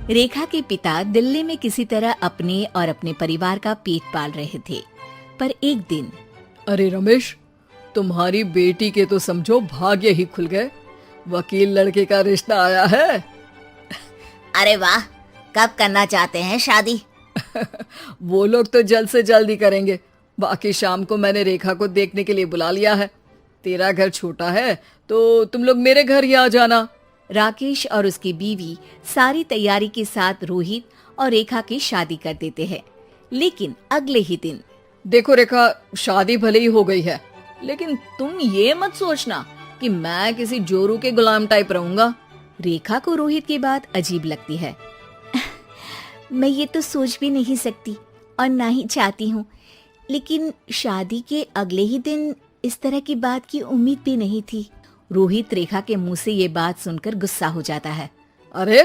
रेखा के पिता दिल्ली में किसी तरह अपने और अपने परिवार का पेट पाल रहे थे, पर एक दिन अरे रमेश, तुम्हारी बेटी के तो समझो भाग्य ही खुल गए। वकील लड़के का रिश्ता आया है। अरे वाह, कब करना चाहते हैं शादी? वो लोग तो जल्द से जल्द ही करेंगे। बाकी शाम को मैंने रेखा को देखने के लिए बुला लिया है। तेरा घर छोटा है तो तुम लोग मेरे घर ही आ जाना। राकेश और उसकी बीवी सारी तैयारी के साथ रोहित और रेखा की शादी कर देते हैं। लेकिन अगले ही दिन देखो रेखा, शादी भले ही हो गई है, लेकिन तुम ये मत सोचना कि मैं किसी जोरू के गुलाम टाइप रहूंगा। रेखा को रोहित की बात अजीब लगती है। मैं ये तो सोच भी नहीं सकती और ना ही चाहती हूँ, लेकिन शादी के अगले ही दिन इस तरह की बात की उम्मीद भी नहीं थी। रोहित रेखा के मुंह से ये बात सुनकर गुस्सा हो जाता है। अरे,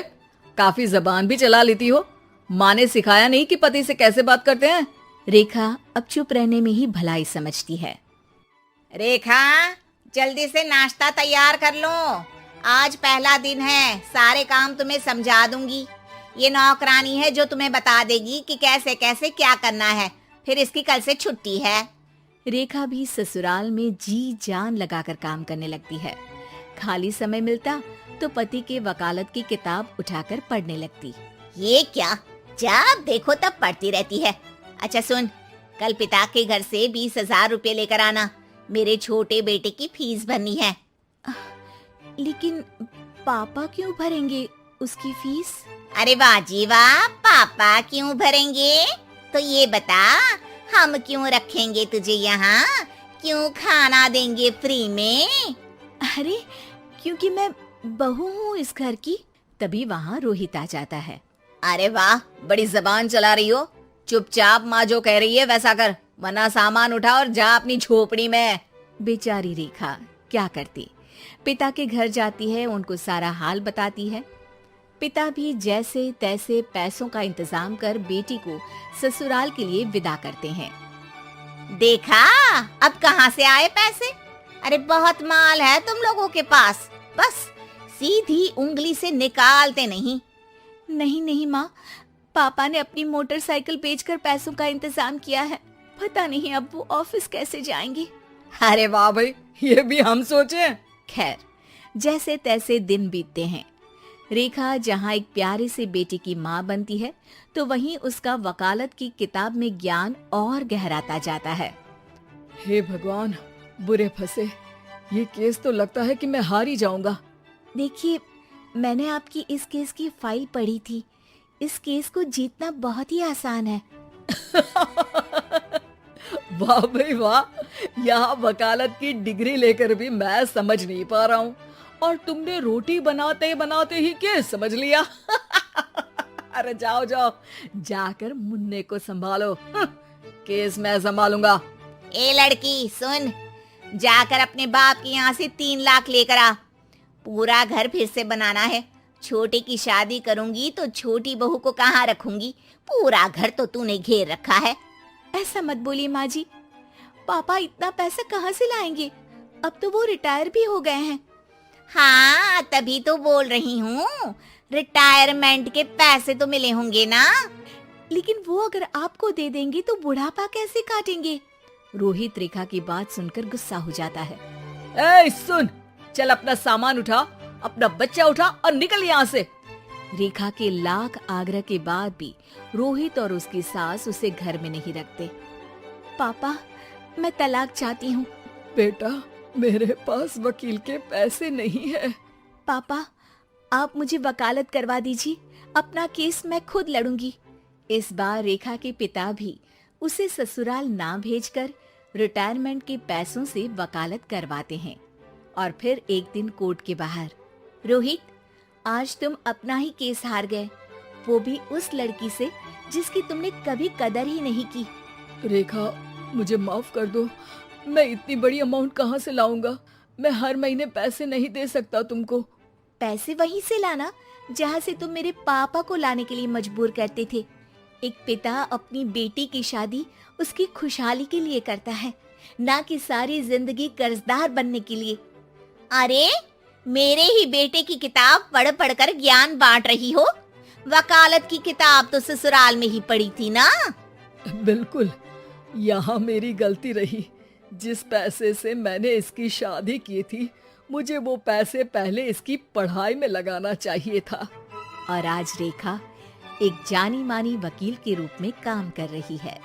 काफी जबान भी चला लेती हो। माँ ने सिखाया नहीं कि पति से कैसे बात करते हैं? रेखा अब चुप रहने में ही भलाई समझती है। रेखा, जल्दी से नाश्ता तैयार कर लो। आज पहला दिन है, सारे काम तुम्हें समझा दूंगी। ये नौकरानी है जो तुम्हें बता देगी कि कैसे कैसे क्या करना है। फिर इसकी कल से छुट्टी है। रेखा भी ससुराल में जी जान लगाकर काम करने लगती है। खाली समय मिलता तो पति के वकालत की किताब उठाकर पढ़ने लगती। ये क्या, जब देखो तब पढ़ती रहती है। अच्छा सुन, कल पिता के घर से 20,000 रुपए लेकर आना। मेरे छोटे बेटे की फीस भरनी है। लेकिन पापा क्यों भरेंगे उसकी फीस? अरे वाह जी वाह, पापा क्यों भरेंगे? तो ये बता, हम क्यों रखेंगे तुझे यहाँ? क्यों खाना देंगे फ्री में? अरे, क्योंकि मैं बहू हूँ इस घर की। तभी वहाँ रोहित आ जाता है। अरे वाह, बड़ी जबान चला रही हो। चुपचाप माँ जो कह रही है वैसा कर, वरना सामान उठा और जा अपनी झोपड़ी में। बेचारी रेखा क्या करती, पिता के घर जाती है, उनको सारा हाल बताती है। पिता भी जैसे तैसे पैसों का इंतजाम कर बेटी को ससुराल के लिए विदा करते हैं। देखा, अब कहाँ से आए पैसे? अरे बहुत माल है तुम लोगों के पास, बस सीधी उंगली से निकालते नहीं। नहीं नहीं माँ, पापा ने अपनी मोटरसाइकिल बेचकर पैसों का इंतजाम किया है। पता नहीं अब वो ऑफिस कैसे जाएंगे। अरे वाह भाई, ये भी हम सोचे। खैर, जैसे तैसे दिन बीतते हैं। रेखा जहाँ एक प्यारे से बेटे की माँ बनती है, तो वहीं उसका वकालत की किताब में ज्ञान और गहराता जाता है। हे भगवान, बुरे फंसे। ये केस तो लगता है कि मैं हार ही जाऊंगा। देखिए, मैंने आपकी इस केस की फाइल पढ़ी थी। इस केस को जीतना बहुत ही आसान है। वाह भाई वाह, यहाँ वकालत की डिग्री लेकर भी मैं समझ नहीं पा रहा हूँ, और तुमने रोटी बनाते बनाते ही केस समझ लिया। अरे जाओ जाओ, जाकर मुन्ने को संभालो। केस मैं संभालूंगा। ए लड़की सुन, जाकर अपने बाप के यहाँ से 3 लाख लेकर आ। पूरा घर फिर से बनाना है। छोटे की शादी करूंगी तो छोटी बहू को कहाँ रखूंगी? पूरा घर तो तूने घेर रखा है। ऐसा मत बोलिए माँ जी, पापा इतना पैसा कहाँ से लाएंगे? अब तो वो रिटायर भी हो गए हैं। हाँ, तभी तो बोल रही हूँ, रिटायरमेंट के पैसे तो मिले होंगे ना। लेकिन वो अगर आपको दे देंगे तो बुढ़ापा कैसे काटेंगे? रोहित रेखा की बात सुनकर गुस्सा हो जाता है। ए सुन, चल अपना सामान उठा, अपना बच्चा उठा और निकल यहाँ से। रेखा के लाख आग्रह के बाद भी रोहित और उसकी सास उसे घर में नहीं रखते। पापा, मैं तलाक चाहती हूँ। बेटा, मेरे पास वकील के पैसे नहीं है। पापा, आप मुझे वकालत करवा दीजिए, अपना केस मैं खुद लड़ूंगी। इस बार रेखा के पिता भी उसे ससुराल ना भेजकर रिटायरमेंट के पैसों से वकालत करवाते हैं। और फिर एक दिन कोर्ट के बाहर, रोहित, आज तुम अपना ही केस हार गए, वो भी उस लड़की से जिसकी तुमने कभी कदर ही नहीं की। रेखा, मुझे माफ कर दो। मैं इतनी बड़ी अमाउंट कहाँ से लाऊंगा? मैं हर महीने पैसे नहीं दे सकता तुमको। पैसे वहीं से लाना जहाँ से तुम मेरे पापा को लाने के लिए मजबूर करते थे। एक पिता अपनी बेटी की शादी उसकी खुशहाली के लिए करता है, ना कि सारी जिंदगी कर्जदार बनने के लिए। अरे, मेरे ही बेटे की किताब पढ़ पढ़ कर ज्ञान बांट रही हो। वकालत की किताब तो ससुराल में ही पड़ी थी ना। बिल्कुल, यहाँ मेरी गलती रही। जिस पैसे से मैंने इसकी शादी की थी, मुझे वो पैसे पहले इसकी पढ़ाई में लगाना चाहिए था। और आज रेखा एक जानी मानी वकील के रूप में काम कर रही है।